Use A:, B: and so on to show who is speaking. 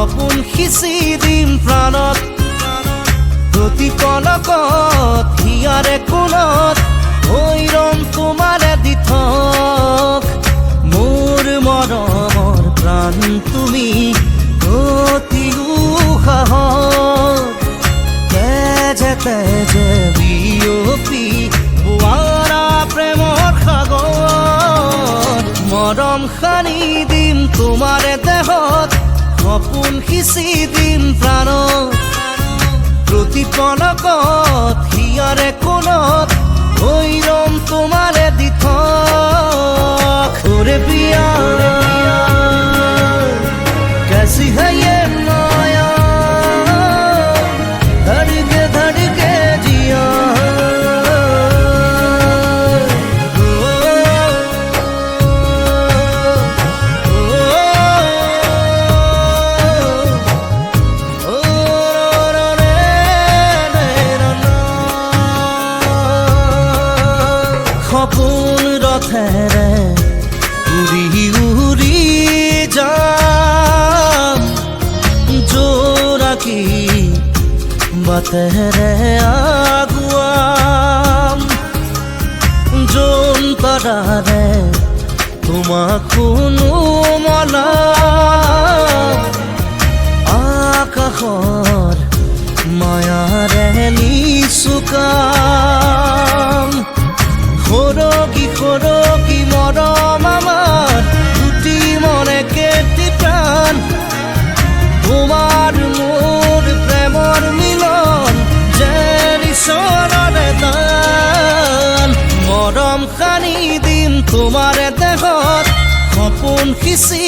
A: সপোন সিঁচি দিম প্ৰাণত প্ৰতি পলকত হিয়াৰে কোণত হৈ ৰম তোমাৰে দি থক মোৰ মৰমৰ প্ৰাণ তুমি অতি উশাহত তেজে তেজে বিয়পি বোৱাৰা প্ৰেমৰ সাগৰ মৰম সানি দিম তোমাৰে দেহত সপোন সিঁচি দিম প্ৰাণত প্ৰতি পলকত হিয়াৰে কোণত হৈ ৰম তোমাৰে দি থক ওরে পিয়া कैसी है ये माया धड़के धड़के जिया সপোন ৰথেৰে উৰি উৰি যাম জোৰাকী বাটেৰে আগুৱাম যোন তৰাৰে তোমাক শুনো মনা আকাশৰ মায়াৰে নিচুকাম সৰগী সৰগী মৰম আমাৰ দুটি মনে কেটি প্ৰাণ তোমাৰ মোৰ প্ৰেমৰ মিলন যেন ঈশ্বৰৰে দান মৰম সানি দিম তোমাৰে দেহত সপোন সিঁচি